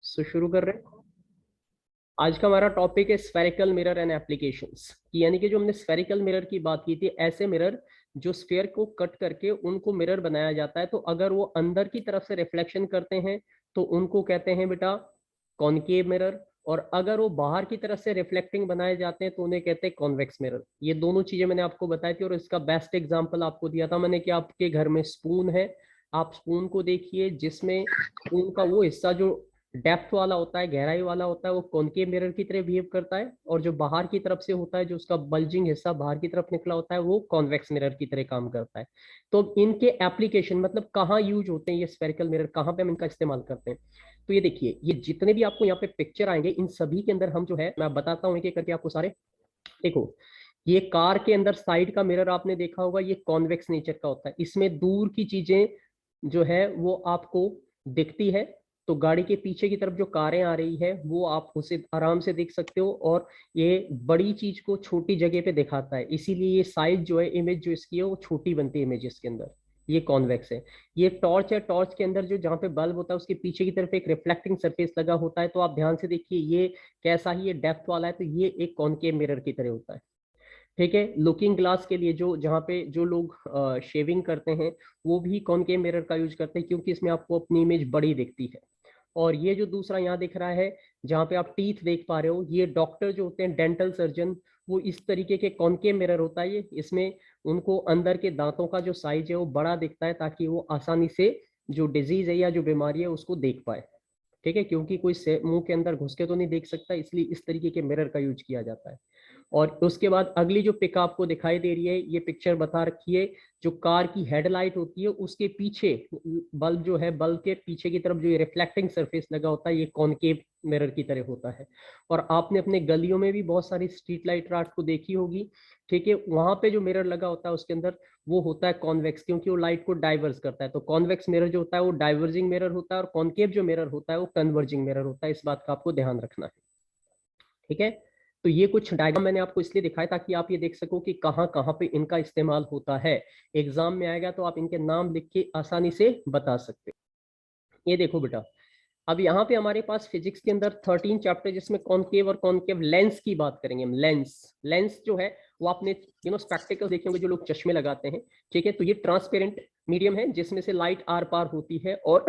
शुरू कर रहे हैं। आज का हमारा टॉपिक है स्फेरिकल मिरर एंड एप्लीकेशंस, यानी कि जो हमने स्फेरिकल मिरर की बात की थी, ऐसे मिरर जो स्फेयर को कट करके उनको मिरर बनाया जाता है। तो अगर वो अंदर की तरफ से रिफ्लेक्शन करते हैं तो उनको कहते हैं बेटा कॉनकेव मिरर, और अगर वो बाहर की तरफ से रिफ्लेक्टिंग बनाए जाते हैं तो उन्हें कहते हैं कॉन्वेक्स मिरर। ये दोनों चीजें मैंने आपको बताई थी और इसका बेस्ट एग्जांपल आपको दिया था मैंने कि आपके घर में स्पून है, आप स्पून को देखिए जिसमें स्पून का वो हिस्सा जो डेप्थ वाला होता है, गहराई वाला होता है, वो कॉनकेव मिरर की तरह बिहेव करता है, और जो बाहर की तरफ से होता है, जो उसका बल्जिंग हिस्सा बाहर की तरफ निकला होता है, वो कॉन्वेक्स मिरर की तरह काम करता है। तो इनके एप्लीकेशन मतलब कहाँ यूज होते हैं ये स्फेरिकल मिरर, कहाँ पे हम इनका इस्तेमाल करते हैं। तो ये देखिए, ये जितने भी आपको यहाँ पे पिक्चर आएंगे इन सभी के अंदर हम जो है मैं बताता हूँ एक एक करके आपको सारे। देखो, ये कार के अंदर साइड का मिरर आपने देखा होगा, ये कॉन्वेक्स नेचर का होता है, इसमें दूर की चीजें जो है वो आपको दिखती है। तो गाड़ी के पीछे की तरफ जो कारें आ रही है वो आप उसे आराम से देख सकते हो, और ये बड़ी चीज को छोटी जगह पे दिखाता है, इसीलिए ये साइज जो है, इमेज जो इसकी है वो छोटी बनती है इमेजेस के अंदर। ये कॉन्वेक्स है। ये टॉर्च है, टॉर्च के अंदर जो जहाँ पे बल्ब होता है उसके पीछे की तरफ एक रिफ्लेक्टिंग सरफेस लगा होता है, तो आप ध्यान से देखिए ये कैसा ही ये डेप्थ वाला है, तो ये एक कॉनकेव मिरर की तरह होता है। ठीक है, लुकिंग ग्लास के लिए जो जहाँ पे जो लोग शेविंग करते हैं वो भी कॉनकेव मिरर का यूज करते हैं, क्योंकि इसमें आपको अपनी इमेज बड़ी दिखती है। और ये जो दूसरा यहाँ दिख रहा है जहाँ पे आप टीथ देख पा रहे हो, ये डॉक्टर जो होते हैं डेंटल सर्जन, वो इस तरीके के कॉनकेव मिरर होता है ये, इसमें उनको अंदर के दांतों का जो साइज है वो बड़ा दिखता है, ताकि वो आसानी से जो डिजीज है या जो बीमारी है उसको देख पाए। ठीक है, क्योंकि कोई मुंह के अंदर घुस के तो नहीं देख सकता, इसलिए इस तरीके के मिरर का यूज किया जाता है। और उसके बाद अगली जो पिक आपको दिखाई दे रही है, ये पिक्चर बता रखी है, जो कार की हेडलाइट होती है उसके पीछे बल्ब जो है, बल्ब के पीछे की तरफ जो ये रिफ्लेक्टिंग सरफेस लगा होता है, ये कॉनकेव मिरर की तरह होता है। और आपने अपने गलियों में भी बहुत सारी स्ट्रीट लाइट रात को देखी होगी। ठीक है, वहां पे जो मिरर लगा होता है उसके अंदर वो होता है कॉन्वेक्स, क्योंकि वो लाइट को डाइवर्स करता है। तो कॉन्वेक्स मिरर जो होता है वो डाइवर्जिंग मिरर होता है, और कॉनकेव जो मिरर होता है वो कन्वर्जिंग मिरर होता है। इस बात का आपको ध्यान रखना है। ठीक है, तो ये कुछ डायग्राम मैंने आपको इसलिए दिखाया ताकि आप ये देख सको कि कहाँ कहाँ पे इनका इस्तेमाल होता है। एग्जाम में आएगा तो आप इनके नाम लिख के आसानी से बता सकते हैं। ये देखो बेटा, अब यहाँ पे हमारे पास फिजिक्स के अंदर 13 चैप्टर, जिसमें कॉनकेव और कॉनकेव लेंस की बात करेंगे हम। लेंस लेंस जो है वो आपने स्पेक्टिकल देखे होंगे जो लोग चश्मे लगाते हैं। ठीक है, तो ये ट्रांसपेरेंट मीडियम है जिसमें से लाइट आर पार होती है, और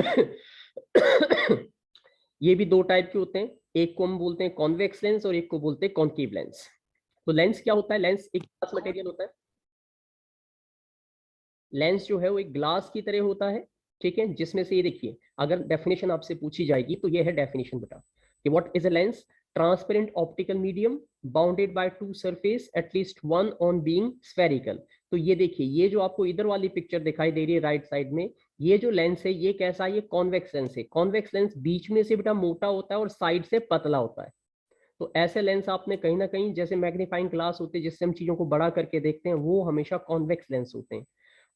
ये भी दो टाइप के होते हैं, एक को हम बोलते हैं कॉन्वेक्स लेंस और एक को बोलते हैं कॉनकेव लेंस। तो लेंस क्या होता है? लेंस एक ग्लास मटेरियल होता है। लेंस जो है वो एक ग्लास की तरह होता है। ठीक है, जिसमें से ये देखिए, अगर डेफिनेशन आपसे पूछी जाएगी तो ये है डेफिनेशन बेटा, कि what is a lens? Transparent optical medium bounded by two surface at least one on being spherical. तो ये देखिए, ये जो आपको इधर वाली पिक्चर दिखाई दे रही है राइट साइड में, ये जो लेंस है ये कैसा है? ये कॉन्वेक्स लेंस है। कॉन्वेक्स लेंस बीच में से बेटा मोटा होता है और साइड से पतला होता है। तो ऐसे लेंस आपने कहीं ना कहीं, जैसे मैग्नीफाइंग ग्लास होते हैं जिससे हम चीजों को बड़ा करके देखते हैं, वो हमेशा कॉन्वेक्स लेंस होते हैं।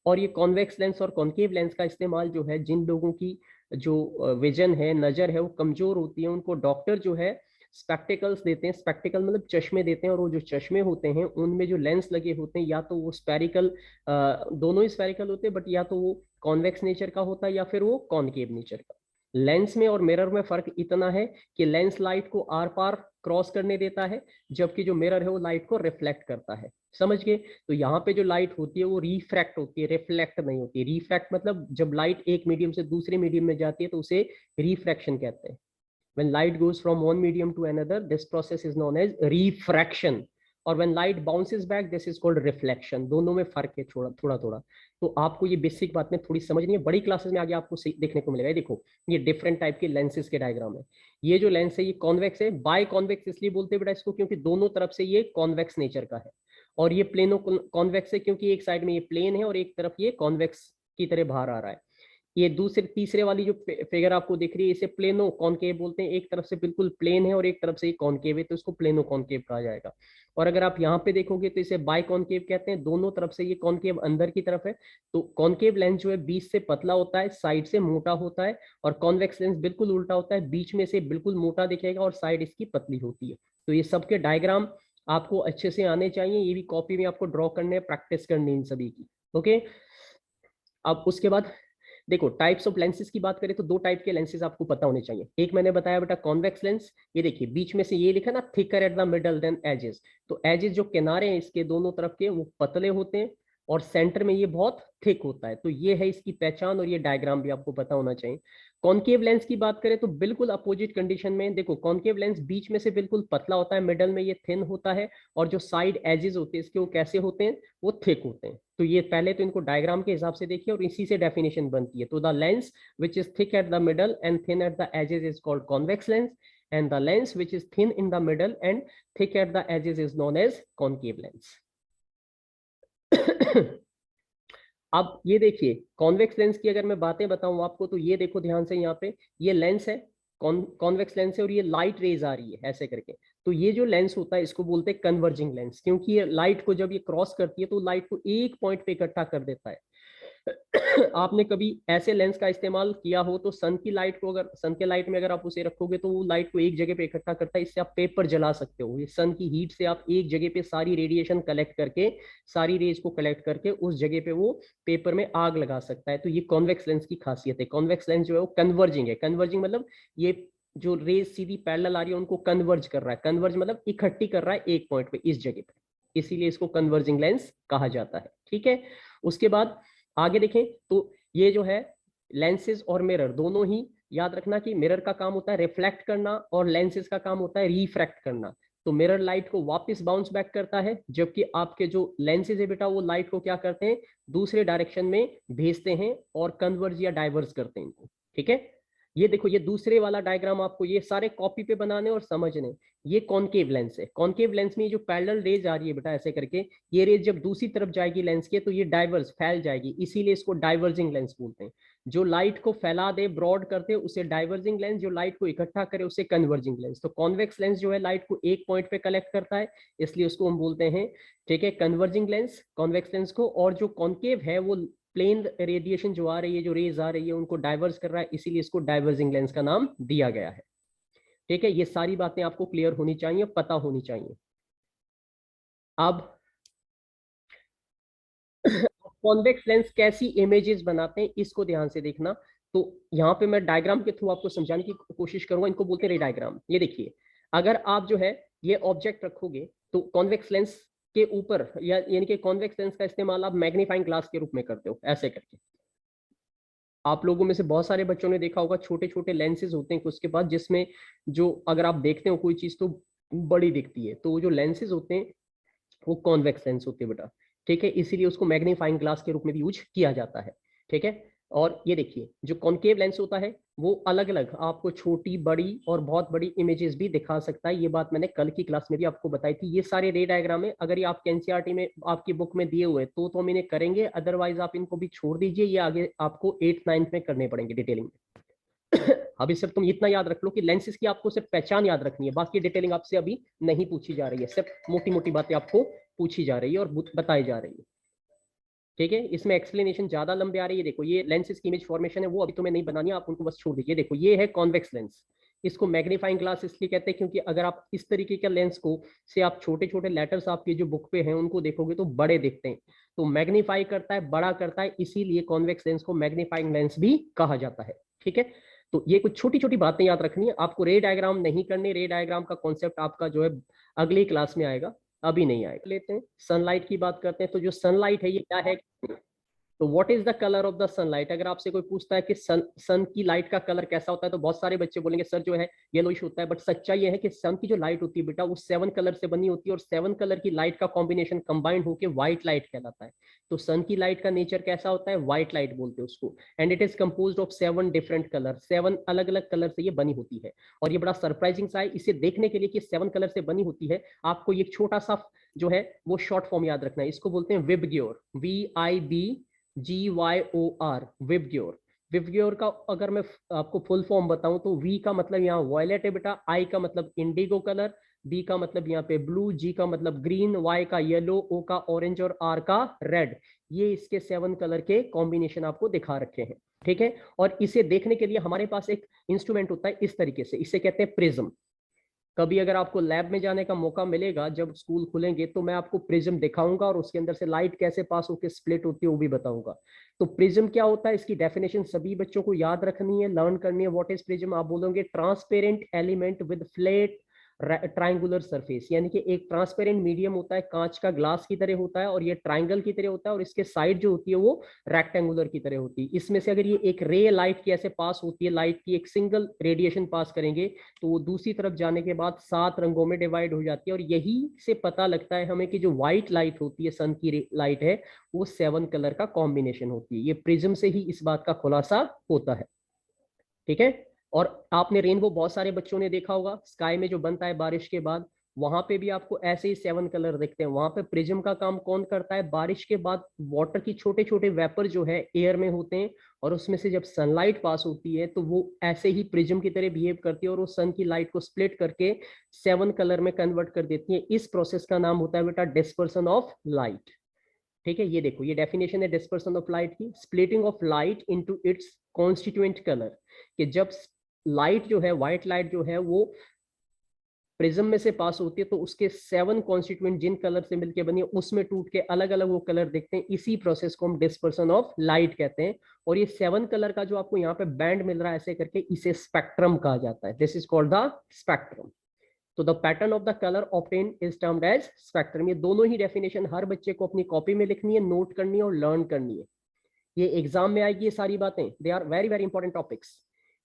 और ये कॉन्वेक्स लेंस और कॉन्केव लेंस का इस्तेमाल जो है, जिन लोगों की जो विजन है, नजर है, वो कमजोर होती है, उनको डॉक्टर जो है स्पेक्टिकल्स देते हैं। स्पेक्टिकल मतलब चश्मे देते हैं, और वो जो चश्मे होते हैं उनमें जो लेंस लगे होते हैं, या तो वो स्पेरिकल, दोनों ही स्पेरिकल होते हैं, बट या तो वो कॉन्वेक्स नेचर का होता है या फिर वो कॉनकेव नेचर का। लेंस में और मिरर में फर्क इतना है कि लेंस लाइट को आर पार क्रॉस करने देता है, जबकि जो मिरर है वो लाइट को रिफ्लेक्ट करता है। समझ गए? तो यहाँ पे जो लाइट होती है वो रिफ्रैक्ट होती है, रिफ्लेक्ट नहीं होती। रिफ्रैक्ट मतलब जब लाइट एक मीडियम से दूसरे मीडियम में जाती है तो उसे रिफ्रैक्शन कहते हैं। when light goes from one medium to another, this process is known as refraction, और when light bounces back, this is called reflection। दोनों में फर्क है थोड़ा थोड़ा थोड़ा। तो आपको ये बेसिक बात में थोड़ी समझनी है, बड़ी क्लासेस में आगे आपको देखने को मिलेगा। ये देखो, ये डिफरेंट टाइप के लेंसेज के डायग्राम है। ये जो लेंस है ये कॉन्वेक्स है। बाय कॉन्वेक्स इसलिए बोलते हैं बेटा इसको क्योंकि दोनों तरफ से ये कॉन्वेक्स नेचर का है। और ये प्लेनो कॉन्वेक्स है क्योंकि एक साइड में ये प्लेन है और एक तरफ ये कॉन्वेक्स की तरह बाहर आ रहा है। ये दूसरे तीसरे वाली जो फिगर आपको दिख रही है इसे प्लेनो कॉनकेव बोलते हैं। एक तरफ से बिल्कुल प्लेन है और एक तरफ से कॉनकेव है, तो इसको प्लेनो कॉनकेव कहा जाएगा। और अगर आप यहाँ पे देखोगे तो इसे बाय कॉनकेव कहते हैं, दोनों तरफ से ये कॉनकेव अंदर की तरफ है। तो कॉनकेव लेंस जो है बीच से पतला होता है, साइड से मोटा होता है, और कॉन्वेक्स लेंस बिल्कुल उल्टा होता है, बीच में से बिल्कुल मोटा दिखेगा और साइड इसकी पतली होती है। तो ये सबके डायग्राम आपको अच्छे से आने चाहिए, ये भी कॉपी में आपको ड्रॉ करने, प्रैक्टिस करनी इन सभी की। ओके, अब उसके बाद देखो टाइप्स ऑफ लेंसेज की बात करें तो दो टाइप के लेंसेज आपको पता होने चाहिए। एक मैंने बताया बेटा कॉन्वेक्स लेंस, ये देखिए बीच में से ये लिखा ना thicker at the middle than edges, तो एजेस जो किनारे हैं इसके दोनों तरफ के वो पतले होते हैं और सेंटर में ये बहुत थिक होता है, तो ये है इसकी पहचान और ये डायग्राम भी आपको पता होना चाहिए। कॉन्केव लेंस की बात करें तो बिल्कुल अपोजिट कंडीशन में, देखो कॉन्केव लेंस बीच में से बिल्कुल पतला होता है, मिडल में ये थिन होता है और जो साइड एजेस होते हैं इसके वो कैसे होते हैं, वो थिक होते हैं। तो ये पहले तो इनको डायग्राम के हिसाब से देखिए और इसी से डेफिनेशन बनती है। तो the lens which is thick at the middle and thin at the edges is called convex lens, and the lens which is thin in the middle and thick at the edges is known as concave lens. अब ये देखिए convex lens की अगर मैं बातें बताऊं आपको तो ये देखो ध्यान से, यहाँ पे ये लेंस है, कॉन्वेक्स लेंस है और ये लाइट रेज आ रही है ऐसे करके, तो ये जो लेंस होता है इसको बोलते हैं कन्वर्जिंग लेंस, क्योंकि ये लाइट को जब ये क्रॉस करती है तो लाइट को एक पॉइंट पे इकट्ठा कर देता है। आपने कभी ऐसे लेंस का इस्तेमाल किया हो तो सन की लाइट को, अगर सन के लाइट में अगर आप उसे रखोगे तो वो लाइट को एक जगह पे इकट्ठा करता है, इससे आप पेपर जला सकते हो। ये सन की हीट से आप एक जगह पे सारी रेडिएशन कलेक्ट करके, सारी रेज को कलेक्ट करके उस जगह पे वो पेपर में आग लगा सकता है। तो ये कॉन्वेक्स लेंस की खासियत है। कॉन्वेक्स लेंस जो है वो कन्वर्जिंग है। कन्वर्जिंग मतलब ये जो रेज सीधी पैरेलल आ रही है उनको कन्वर्ज कर रहा है। कन्वर्ज मतलब इकट्ठी कर रहा है एक पॉइंट पे इस जगह पे, इसीलिए इसको कन्वर्जिंग लेंस कहा जाता है। ठीक है, उसके बाद आगे देखें तो ये जो है लेंसेज और मिरर दोनों ही याद रखना कि मिरर का काम होता है रिफ्लेक्ट करना और लेंसेज का काम होता है रिफ्रैक्ट करना। तो मिरर लाइट को वापस बाउंस बैक करता है, जबकि आपके जो लेंसेज है बेटा वो लाइट को क्या करते हैं, दूसरे डायरेक्शन में भेजते हैं और कन्वर्ज या डाइवर्स करते हैं इनको। ठीक है, ये देखो ये दूसरे वाला डायग्राम आपको ये सारे कॉपी पे बनाने और समझने। ये कॉनकेव लेंस है। कॉनकेव लेंस में ये जो पैरेलल रेज आ रही है बेटा ऐसे करके, ये रेज जब दूसरी तरफ जाएगी लेंस के तो ये डाइवर्स फैल जाएगी, इसीलिए इसको डाइवर्जिंग लेंस बोलते हैं। जो लाइट को फैला दे, ब्रॉड करते उसे डाइवर्जिंग लेंस, जो लाइट को इकट्ठा करे उसे कन्वर्जिंग लेंस। तो कॉन्वेक्स लेंस जो है लाइट को एक पॉइंट पे कलेक्ट करता है, इसलिए उसको हम बोलते हैं ठीक है कन्वर्जिंग लेंस, कॉन्वेक्स लेंस को। और जो कॉन्केव है वो प्लेन रेडिएशन जो आ रही है, जो रेज आ रही है उनको डाइवर्स कर रहा है, इसीलिए इसको डाइवर्जिंग लेंस का नाम दिया गया है। ठीक है, ये सारी बातें आपको क्लियर होनी चाहिए, पता होनी चाहिए। अब कॉन्वेक्स लेंस कैसी इमेजेस बनाते हैं इसको ध्यान से देखना। तो यहाँ पे मैं डायग्राम के थ्रू आपको समझाने की कोशिश करूंगा, इनको बोलते हैं रे डायग्राम। ये देखिए अगर आप जो है ये ऑब्जेक्ट रखोगे तो कॉन्वेक्स लेंस के ऊपर या यानी कि कॉन्वेक्स लेंस का इस्तेमाल आप मैग्नीफाइंग ग्लास के रूप में करते हो ऐसे करके। आप लोगों में से बहुत सारे बच्चों ने देखा होगा छोटे छोटे लेंसेज होते हैं उसके बाद, जिसमें जो अगर आप देखते हो कोई चीज तो बड़ी दिखती है, तो वो जो लेंसेज होते हैं वो कॉन्वेक्स लेंस होते हैं बेटा। ठीक है, इसीलिए उसको मैग्नीफाइंग ग्लास के रूप में भी यूज किया जाता है। ठीक है, और ये देखिए जो कॉन्केव लेंस होता है वो अलग अलग आपको छोटी बड़ी और बहुत बड़ी इमेजेस भी दिखा सकता है। ये बात मैंने कल की क्लास में भी आपको बताई थी। ये सारे रे डायग्राम है, अगर ये आपके एनसीईआरटी में आपकी बुक में दिए हुए तो हम इन्हें करेंगे, अदरवाइज आप इनको भी छोड़ दीजिए, ये आगे आपको 8th 9th में करने पड़ेंगे डिटेलिंग में। अभी सिर्फ तुम इतना याद रख लो कि लेंसेज की आपको सिर्फ पहचान याद रखनी है, बाकी डिटेलिंग आपसे अभी नहीं पूछी जा रही है, सिर्फ मोटी मोटी बातें आपको पूछी जा रही है और बताई जा रही है। ठीक है, इसमें एक्सप्लेनेशन ज्यादा लंबे आ रही है। देखो ये लेंसेज की इमेज फॉर्मेशन है वो अभी तुम्हें नहीं बनानी है, आप उनको बस छोड़ दीजिए। देखो ये है कॉन्वेक्स लेंस, इसको मैग्नीफाइंग ग्लास इसलिए कहते हैं क्योंकि अगर आप इस तरीके के लेंस को से आप छोटे छोटे लेटर्स आपकी जो बुक पे हैं उनको देखोगे तो बड़े दिखते हैं, तो मैग्नीफाई करता है, बड़ा करता है, इसीलिए कॉन्वेक्स लेंस को मैग्नीफाइंग लेंस भी कहा जाता है। ठीक है, तो ये कुछ छोटी छोटी बातें याद रखनी है आपको। रे डायग्राम नहीं करने, रे डायग्राम का कॉन्सेप्ट आपका जो है अगली क्लास में आएगा, अभी नहीं आएगा। लेते हैं सनलाइट की बात करते हैं। तो जो सनलाइट है ये क्या है, तो what is the colour of the sunlight. अगर आपसे कोई पूछता है कि सन की लाइट का कलर कैसा होता है तो बहुत सारे बच्चे बोलेंगे सर जो है येलोइश होता है, बट सच्चाई ये है कि सन की जो लाइट होती है बेटा वो 7 कलर से बनी होती है और 7 कलर की लाइट का कॉम्बिनेशन कंबाइंड होकर व्हाइट लाइट कहलाता है। तो सन की लाइट का नेचर कैसा होता है, व्हाइट लाइट बोलते हैं उसको, and it is composed of 7 different colour, 7 अलग अलग कलर से ये बनी होती है। और ये बड़ा सरप्राइजिंग सा है, इसे देखने के लिए कि 7 कलर से बनी होती है आपको ये छोटा सा जो है वो शॉर्ट फॉर्म याद रखना है, इसको बोलते हैं विबग्योर, VIBGYOR, विबग्योर। विबग्योर का अगर मैं आपको फुल फॉर्म बताऊं तो वी का मतलब यहाँ वॉयलेट है बेटा, आई का मतलब इंडिगो कलर, बी का मतलब यहाँ पे ब्लू, जी का मतलब ग्रीन, वाई का येलो, ओ का ऑरेंज और आर का रेड। ये इसके 7 कलर के कॉम्बिनेशन आपको दिखा रखे हैं। ठीक है, और इसे देखने के लिए हमारे पास एक इंस्ट्रूमेंट होता है इस तरीके से, इसे कहते हैं प्रिज्म। कभी अगर आपको लैब में जाने का मौका मिलेगा जब स्कूल खुलेंगे, तो मैं आपको प्रिज्म दिखाऊंगा और उसके अंदर से लाइट कैसे पास होकर स्प्लिट होती है वो भी बताऊंगा। तो प्रिज्म क्या होता है, इसकी डेफिनेशन सभी बच्चों को याद रखनी है, लर्न करनी है। What is prism? आप बोलोगे transparent element with flat triangular surface, यानी कि एक ट्रांसपेरेंट मीडियम होता है, कांच का ग्लास की तरह होता है, और ये ट्राइंगल की तरह होता है, और इसके साइड जो होती है वो रेक्टेंगुलर की तरह होती है। इसमें से अगर ये एक रे लाइट की ऐसे पास होती है, लाइट की एक सिंगल रेडिएशन पास करेंगे, तो वो दूसरी तरफ जाने के बाद 7 रंगों में डिवाइड हो जाती है। और यही से पता लगता है हमें कि जो व्हाइट लाइट होती है, सन की लाइट है, वो 7 कलर का कॉम्बिनेशन होती है। ये प्रिज्म से ही इस बात का खुलासा होता है। ठीक है। और आपने रेनबो बहुत सारे बच्चों ने देखा होगा, स्काई में जो बनता है बारिश के बाद, वहां पे भी आपको ऐसे ही 7 कलर दिखते हैं। वहां पे प्रिज्म का काम कौन करता है? बारिश के बाद वाटर की छोटे छोटे वेपर जो है एयर में होते हैं, और उसमें से जब सनलाइट पास होती है तो वो ऐसे ही प्रिज्म की तरह बिहेव करती है, और वो सन की लाइट को स्प्लिट करके 7 कलर में कन्वर्ट कर देती है। इस प्रोसेस का नाम होता है बेटा डिस्पर्सन ऑफ लाइट। ठीक है, ये देखो, ये डेफिनेशन है डिस्पर्सन ऑफ लाइट की, splitting of light into its constituent colour. कि जब लाइट जो है, व्हाइट लाइट जो है, वो प्रिज्म में से पास होती है तो उसके 7 कॉन्स्टिट्यूएंट जिन कलर से मिलकर बनी है उसमें टूट के अलग अलग वो कलर दिखते हैं। इसी प्रोसेस को हम डिस्पर्सन ऑफ लाइट कहते हैं। और ये 7 कलर का जो आपको यहाँ पे बैंड मिल रहा है ऐसे करके, इसे स्पेक्ट्रम कहा जाता है। This is called the spectrum. तो the pattern of the colour obtain is termed as spectrum. ये दोनों ही डेफिनेशन हर बच्चे को अपनी कॉपी में लिखनी है, नोट करनी है और लर्न करनी है। ये एग्जाम में आएगी ये सारी बातें, they are very very important topics.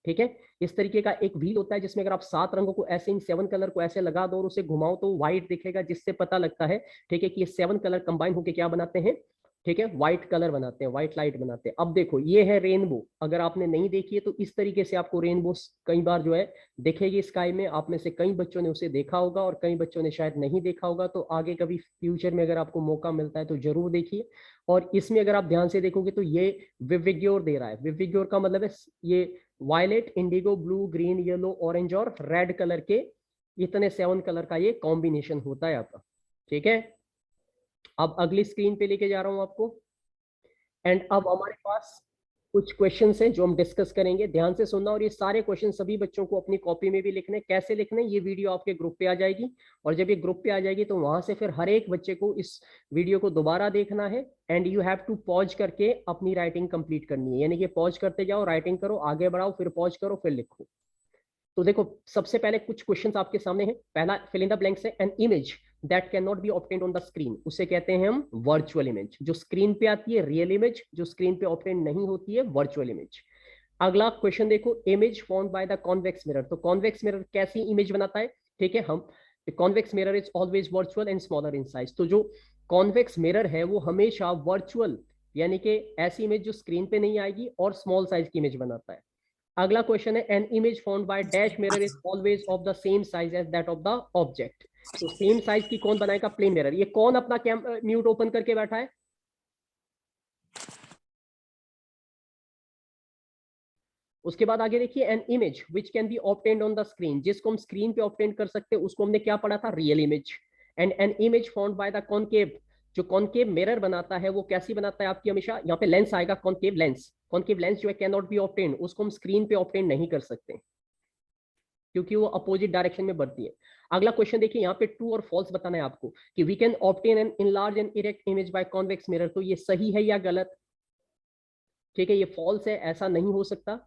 ठीक है। इस तरीके का एक व्हील होता है जिसमें अगर आप 7 रंगों को ऐसे, इन 7 कलर को ऐसे लगा दो और उसे घुमाओ तो व्हाइट दिखेगा, जिससे पता लगता है, ठीक है, कि ये 7 कलर कंबाइन होकर क्या बनाते हैं? ठीक है, व्हाइट कलर बनाते हैं, व्हाइट लाइट बनाते हैं। अब देखो, ये है रेनबो। अगर आपने नहीं देखी है तो इस तरीके से आपको रेनबो कई बार जो है दिखेगी स्काई में। आप में से कई बच्चों ने उसे देखा होगा और कई बच्चों ने शायद नहीं देखा होगा। तो आगे कभी फ्यूचर में अगर आपको मौका मिलता है तो जरूर देखिए। और इसमें अगर आप ध्यान से देखोगे तो ये विविग्योर दे रहा है। विविग्योर का मतलब है ये violet, indigo, blue, green, yellow, orange और रेड कलर के इतने 7 कलर का ये कॉम्बिनेशन होता है आपका। ठीक है। अब अगली स्क्रीन पे लेके जा रहा हूं आपको। एंड अब हमारे पास कुछ क्वेश्चंस हैं जो हम डिस्कस करेंगे, ध्यान से सुनना। और ये सारे क्वेश्चन सभी बच्चों को अपनी कॉपी में भी लिखने। कैसे लिखने? ये वीडियो आपके ग्रुप पे आ जाएगी, और जब ये ग्रुप पे आ जाएगी तो वहां से फिर हर एक बच्चे को इस वीडियो को दोबारा देखना है। And you have to pause करके अपनी राइटिंग कंप्लीट करनी है, यानी कि पॉज करते जाओ, राइटिंग करो, आगे बढ़ाओ, फिर पॉज करो, फिर लिखो। तो देखो, सबसे पहले कुछ क्वेश्चंस आपके सामने हैं। पहला फिल इन द ब्लैंक्स है। An image that can not be obtained on the screen, उसे कहते हैं हम वर्चुअल इमेज। जो स्क्रीन पे आती है रियल इमेज, जो स्क्रीन पे ऑब्टेन नहीं होती है वर्चुअल इमेज। अगला क्वेश्चन देखो, image formed by the convex mirror. तो कॉन्वेक्स मिरर कैसी इमेज बनाता है? ठीक है, हम convex mirror is always virtual and smaller in size. तो जो कॉन्वेक्स मिरर है वो हमेशा वर्चुअल, यानी कि ऐसी इमेज जो स्क्रीन पे नहीं आएगी, और स्मॉल साइज की इमेज बनाता है। अगला क्वेश्चन है, an image found by dash mirror is always of the same size as that of the object. तो सेम साइज की कौन बनाएगा? Plane mirror. ये कौन अपना म्यूट ओपन करके बैठा है? उसके बाद आगे देखिए, an image which can be obtained on the screen. जिसको हम स्क्रीन पे ऑब्टेन कर सकते हैं उसको हमने क्या पढ़ा था? Real image. And N image found bye the concave. जो कॉनकेव मिरर बनाता है वो कैसी बनाता है आपकी? हमेशा यहाँ पे लेंस आएगा, कॉनकेव लेंस। कॉनकेव लेंस जो है कैन नॉट बी ऑब्टेन्ड, उसको हम स्क्रीन पे ऑब्टेन नहीं कर सकते क्योंकि वो अपोजिट डायरेक्शन में बढ़ती है। अगला क्वेश्चन देखिए, यहाँ पे ट्रू और फॉल्स बताना है आपको कि we can obtain an enlarge and erect image by convex mirror. तो ये सही है या गलत? ठीक है, ये फॉल्स है, ऐसा नहीं हो सकता।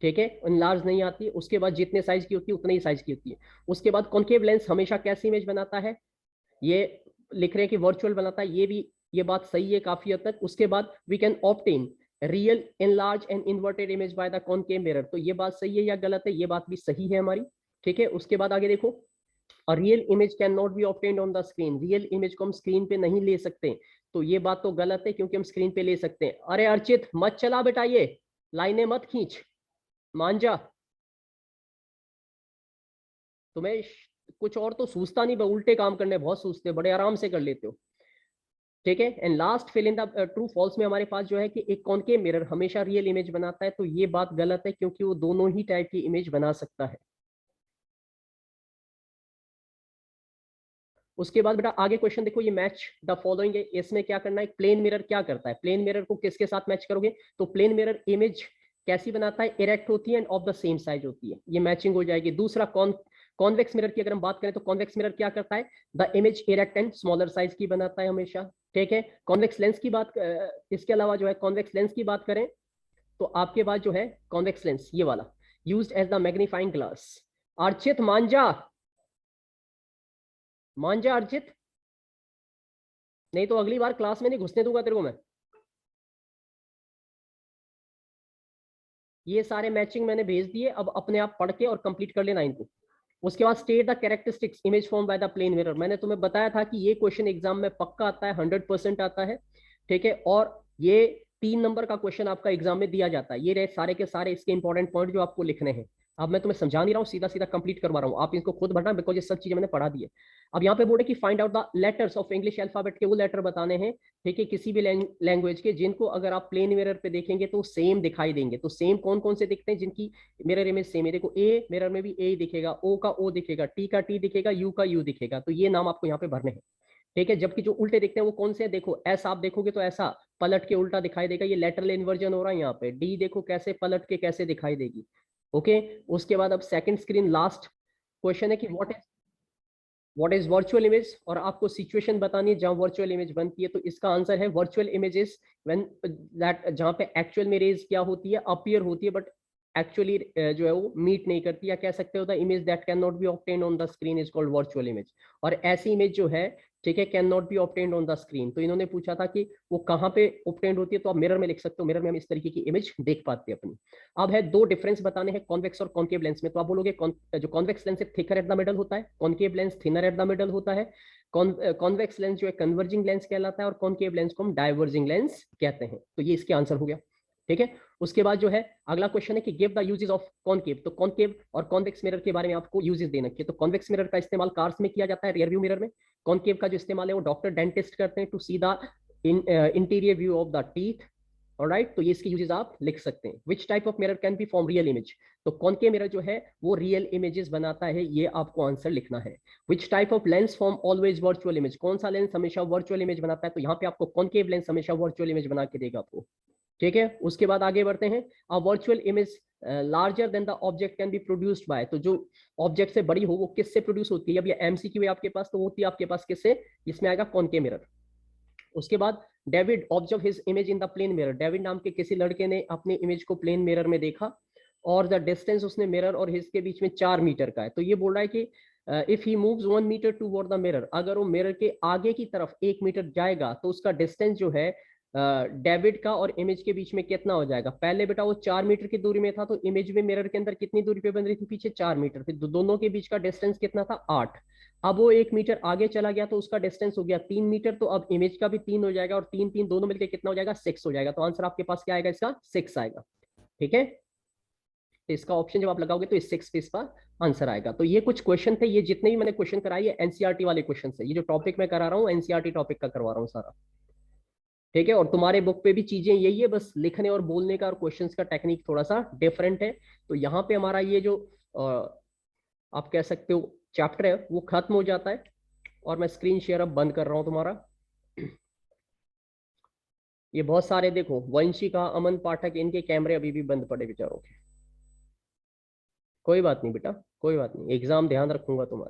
ठीक है, इनलार्ज नहीं आती। उसके बाद जितने साइज की होती है उतने ही साइज की होती है। उसके बाद कॉन्केव लेंस हमेशा कैसी इमेज बनाता है? ये लिख रहे हैं कि वर्चुअल बनाता है, ये भी ये बात सही है काफी हद तक। उसके बाद we can obtain real enlarge and inverted image by the concave mirror. तो ये बात सही है या गलत है? ये बात भी सही है हमारी। ठीक है, उसके बाद आगे देखो, और real image can not be obtained on the screen. Real image को हम स्क्रीन पे नहीं ले सकते। तो ये बात तो गलत है क्योंकि हम स्क्रीन पे ले सकते हैं। अरे अर्चित मत चला बेटा, ये लाइनें मत खींच, मान जा। तुम्हें कुछ और तो सूझता नहीं, उल्टे काम करने बहुत सूझते, बड़े आराम से कर लेते हो। ठीक है। And last fill in the true false में हमारे पास जो है कि एक कॉनकेव मिरर हमेशा रियल इमेज बनाता है। तो ये बात गलत है क्योंकि वो दोनों ही टाइप की इमेज बना सकता है। उसके बाद बेटा आगे क्वेश्चन देखो, ये मैच द फॉलोइंग है। इसमें क्या करना है? प्लेन मिरर क्या करता है? प्लेन मिरर को किसके साथ मैच करोगे? तो प्लेन मिरर इमेज कैसी बनाता है? इरेक्ट होती है end of the same size होती है, ये मैचिंग हो जाएगी। दूसरा कॉन्वेक्स मिरर की अगर हम बात करें तो कॉन्वेक्स मिरर क्या करता है, the image erect and smaller size की बनाता है हमेशा, ठीक है। कॉन्वेक्स लेंस की बात, इसके अलावा जो है कॉन्वेक्स लेंस की बात करें तो आपके पास जो है कॉन्वेक्स लेंस ये वाला used as the magnifying glass. Archit Manjha, Manjha Archit, नहीं तो अगली बार क्लास में नहीं घुसने दूंगा तेरे को मैं। ये सारे मैचिंग मैंने भेज दिए, अब अपने आप पढ़ के और कंप्लीट कर लेना इनको। उसके बाद state the characteristics image form by the plane mirror. मैंने तुम्हें बताया था कि ये क्वेश्चन एग्जाम में पक्का आता है, 100% आता है, ठीक है। और ये 3 नंबर का क्वेश्चन आपका एग्जाम में दिया जाता है। ये रहे सारे के सारे इसके इंपॉर्टेंट पॉइंट जो आपको लिखने हैं। अब मैं तुम्हें समझा नहीं रहा हूँ, सीधा सीधा कंप्लीट करवा रहा हूँ, आप इसको खुद भरना, बिकॉज ये सब चीजें मैंने पढ़ा दी है। अब यहाँ पे बोले कि find out the letters of English alphabet के वो लेटर बताने हैं, ठीक है, किसी भी लैंग्वेज के, जिनको अगर आप प्लेन मिरर पे देखेंगे तो सेम दिखाई देंगे। तो सेम कौन कौन से दिखते हैं, जिनकी मिरर इमेज सेम है। देखो ए मिरर में भी ए दिखेगा, ओ का ओ दिखेगा, टी का टी दिखेगा, यू का यू दिखेगा। तो ये नाम आपको यहाँ पे भरने हैं, ठीक है। जबकि जो उल्टे दिखते हैं वो कौन से हैं, देखो एस आप देखोगे तो ऐसा पलट के उल्टा दिखाई देगा, ये लेटरल इन्वर्जन हो रहा है यहाँ पे। डी देखो कैसे पलट के कैसे दिखाई देगी, ओके। उसके बाद अब सेकंड स्क्रीन लास्ट क्वेश्चन है कि व्हाट इज वर्चुअल इमेज, और आपको सिचुएशन बतानी है जहां वर्चुअल इमेज बनती है। तो इसका आंसर है वर्चुअल इमेजेस व्हेन दैट, जहां पे एक्चुअल में रेज क्या होती है, अपीयर होती है, बट एक्चुअली जो है वो मीट नहीं करती, या कह सकते हो the image that can not be obtained on the screen is called virtual image. और ऐसी इमेज जो है, ठीक है, can not be obtained on the screen. तो इन्होंने पूछा था कि वो कहाँ पे ऑब्टेन्ड होती है, तो आप मिरर में लिख सकते हो, मिरर में हम इस तरीके की इमेज देख पाते हैं अपनी। अब है दो डिफरेंस बताने हैं कॉन्वेक्स और कॉन्केव लेंस में। तो आप बोलोगे जो कॉन्वेक्स लेंस है थिकर एट द मिडल होता है, concave lens thinner eight the middle होता है। कॉन्वेक्स लेंस जो है कन्वर्जिंग लेंस कहलाता है, और कॉन्केव लेंस को हम डाइवर्जिंग लेंस कहते हैं। तो ये इसके आंसर हो गया, ठीक है। उसके बाद जो है अगला क्वेश्चन है कि give the uses of concave. तो कॉन्केव और कॉन्वेक्स मिरर के बारे में आपको यूजेस देना चाहिए। तो कॉन्वेक्स मिरर का इस्तेमाल कार्स में किया जाता है, रियर व्यू मिरर में। कॉन्केव का जो इस्तेमाल है वो डॉक्टर डेंटिस्ट करते हैं to see the interior view of the teeth, alright. तो ये इसके यूजेस आप लिख सकते हैं। Which type of mirror can be form real image. तो कॉन्केव मिरर जो है वो रियल इमेजेस बनाता है, ये आपको आंसर लिखना है। विच type of lens form always virtual image, कौन सा लेंस हमेशा वर्चुअल इमेज बनाता है। तो यहाँ पे आपको कॉन्केव लेंस हमेशा वर्चुअल इमेज बना के देगा आपको, ठीक है। उसके बाद आगे बढ़ते हैं। A virtual image larger than the object can be produced by. तो जो ऑब्जेक्ट से बड़ी हो वो किससे प्रोड्यूस होती है। अब ये एमसीक्यू है आपके पास, तो होती है आपके पास किससे, इसमें आएगा कॉन्केव मिरर। उसके बाद David observe his image in the plane mirror. David नाम के किसी लड़के ने अपनी इमेज को प्लेन मिरर में देखा, और द डिस्टेंस उसने मिरर और हिज के बीच में 4 मीटर का है। तो ये बोल रहा है कि if he moves 1 metre toward the mirror, अगर वो मिरर के आगे की तरफ 1 मीटर जाएगा तो उसका डिस्टेंस जो है डेविड का और इमेज के बीच में कितना हो जाएगा। पहले बेटा वो 4 मीटर की दूरी में था, तो इमेज में मिरर के अंदर कितनी दूरी पे बन रही थी, पीछे 4 मीटर। फिर दोनों के बीच का डिस्टेंस कितना था, 8। अब वो 1 मीटर आगे चला गया तो उसका डिस्टेंस हो गया 3 मीटर। तो अब इमेज का भी 3 हो जाएगा, और 3 3 दोनों मिलकर कितना हो जाएगा, 6 हो जाएगा। तो आंसर आपके पास क्या आएगा, इसका 6 आएगा, ठीक है। तो इसका ऑप्शन जब आप लगाओगे तो इस 6 पे इसका आंसर आएगा। तो ये कुछ क्वेश्चन थे, ये जितने भी मैंने क्वेश्चन कराए ये एनसीईआरटी वाले क्वेश्चन है। ये जो टॉपिक मैं करा रहा हूँ एनसीईआरटी टॉपिक का करवा रहा हूँ सारा, ठीक है। और तुम्हारे बुक पे भी चीजें यही है, बस लिखने और बोलने का और क्वेश्चंस का टेक्निक थोड़ा सा डिफरेंट है। तो यहाँ पे हमारा ये जो आप कह सकते हो चैप्टर है वो खत्म हो जाता है। और मैं स्क्रीन शेयर अब बंद कर रहा हूँ तुम्हारा। ये बहुत सारे देखो, वंशिका, अमन पाठक, इनके कैमरे अभी भी बंद पड़े बेचारों के। कोई बात नहीं बेटा, कोई बात नहीं, एग्जाम ध्यान रखूंगा तुम्हारा।